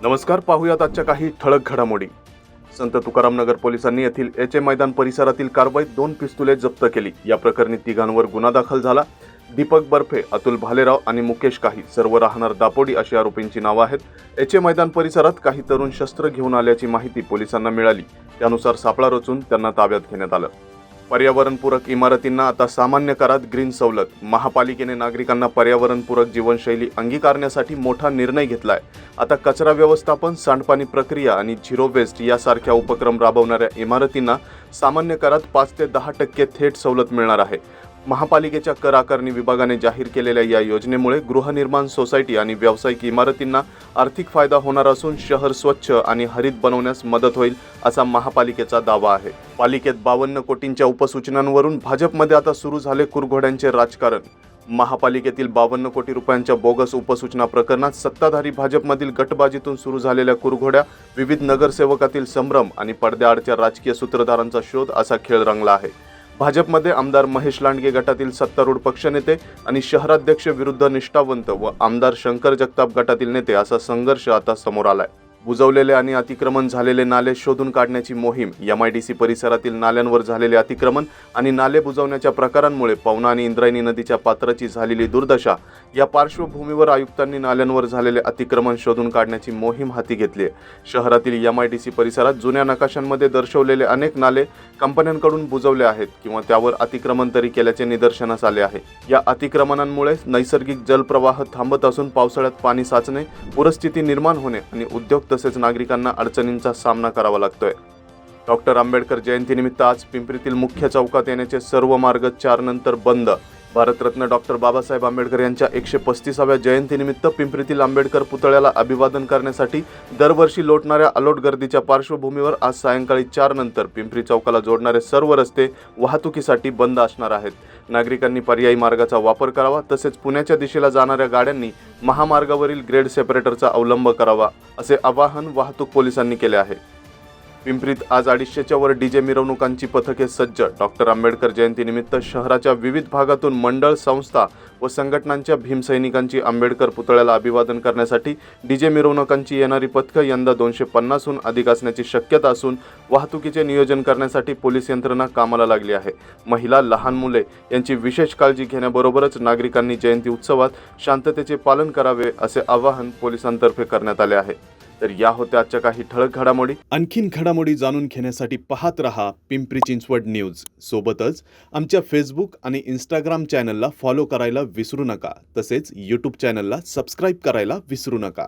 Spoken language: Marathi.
नमस्कार, पाहूयात आजच्या काही ठळक घडामोडी। संत तुकाराम नगर पोलिसांनी येथील एच ए मैदान परिसरातील कारवाईत 2 पिस्तुले जप्त केली। या प्रकरणी तिघांवर गुन्हा दाखल झाला। दीपक बर्फे, अतुल भालेराव आणि मुकेश काही सर्व राहणार दापोडी अशी आरोपींची नावे आहेत। एच ए मैदान परिसरात काही तरुण शस्त्र घेऊन आल्याची माहिती पोलिसांना मिळाली। त्यानुसार सापळा रचून त्यांना ताब्यात घेण्यात आलं। पर्यावरणपूरक इमारतींना आता सामान्य करात ग्रीन सवलत। महापालिकेने नागरिकांना पर्यावरणपूरक जीवनशैली अंगीकारण्यासाठी मोठा निर्णय घेतलाय। आता कचरा व्यवस्थापन, सांडपाणी प्रक्रिया आणि झिरो वेस्ट यासारख्या उपक्रम राबवणाऱ्या इमारतींना सामान्य करात 5 ते 10% थेट सवलत मिळणार आहे। महापालिकेच्या कर आकारणी विभागाने जाहीर केलेल्या या योजनेमुळे गृहनिर्माण सोसायटी आणि व्यावसायिक इमारतींना आर्थिक फायदा होणार असून शहर स्वच्छ आणि हरित बनवण्यास मदत होईल असा महापालिकेचा दावा आहे। पालिकेत 52 कोटींच्या उपसूचनांवरून भाजपमध्ये आता सुरू झाले कुरघोड्यांचे राजकारण। महापालिकेतील 52 कोटी रुपयांच्या बोगस उपसूचना प्रकरणात सत्ताधारी भाजपमधील गटबाजीतून सुरू झालेल्या कुरघोड्या, विविध नगरसेवकातील संभ्रम आणि पडद्याआडच्या राजकीय सूत्रधारांचा शोध असा खेळ रंगला आहे। भाजपमध्ये आमदार महेश लांडगे गटातील सत्तारूढ पक्षनेते आणि शहराध्यक्ष विरुद्ध निष्ठावंत व आमदार शंकर जगताप गटातील नेते असा संघर्ष आता समोर आलाय। बुजवलेले आणि अतिक्रमण झालेले नाले शोधून काढण्याची मोहीम। MIDC परिसरातील नाल्यांवर झालेले अतिक्रमण आणि नाले बुजवण्याच्या प्रकारांमुळे पवना आणि इंद्रायणी नदीच्या पात्राची झालेली दुर्दशा या पार्श्वभूमीवर आयुक्तांनी नाल्यांवर झालेले अतिक्रमण शोधून काढण्याची मोहीम हाती घेतली आहे। शहरातील MIDC परिसरात जुन्या नकाशांमध्ये दर्शवलेले अनेक नाले कंपन्यांकडून बुजवले आहेत किंवा त्यावर अतिक्रमण तरी केल्याचे निदर्शनास आले आहे। या अतिक्रमणांमुळे नैसर्गिक जलप्रवाह थांबत असून पावसाळ्यात पाणी साचणे, पूरस्थिती निर्माण होणे आणि उद्योग तसेच नागरिकांना अडचणींचा सामना करावा लागतोय। डॉक्टर आंबेडकर जयंतीनिमित्त आज पिंपरीतील मुख्य चौकात येण्याचे सर्व मार्ग 4 नंतर बंद। भारतरत्न डॉक्टर बाबासाहेब आंबेडकर यांच्या 135व्या जयंतीनिमित्त पिंपरीतील आंबेडकर पुतळ्याला अभिवादन करण्यासाठी दरवर्षी लोटणाऱ्या अलोट गर्दीच्या पार्श्वभूमीवर आज सायंकाळी 4 नंतर पिंपरी चौकाला जोडणारे सर्व रस्ते वाहतुकीसाठी बंद असणार आहेत। नागरिकांनी पर्यायी मार्गाचा वापर करावा, तसेच पुण्याच्या दिशेला जाणाऱ्या गाड्यांनी महामार्गावरील ग्रेड सेपरेटरचा अवलंब करावा असे आवाहन वाहतूक पोलिसांनी केले आहे। पिंपरीत आज 250च्या वर डीजे मिरवणुकांची पथके सज्ज। डॉक्टर आंबेडकर जयंतीनिमित्त शहराच्या विविध भागातून मंडळ, संस्था व संघटनांच्या भीमसैनिकांची आंबेडकर पुतळ्याला अभिवादन करण्यासाठी डीजे मिरवणुकांची येणारी पथकं यंदा 250हून अधिक असण्याची शक्यता असून वाहतुकीचे नियोजन करण्यासाठी पोलीस यंत्रणा कामाला लागली आहे। महिला, लहान मुले यांची विशेष काळजी घेण्याबरोबरच नागरिकांनी जयंती उत्सवात शांततेचे पालन करावे असे आवाहन पोलिसांतर्फे करण्यात आले आहे। तर या होत्या आजच्या काही ठळक घडामोडी। आणखीन घडामोडी जाणून घेण्यासाठी पाहत रहा पिंपरी चिंचवड न्यूज। सोबतच आमच्या फेसबुक आणि इंस्टाग्राम चॅनलला फॉलो करायला विसरू नका, तसेच यूट्यूब चॅनलला सबस्क्राईब करायला विसरू नका।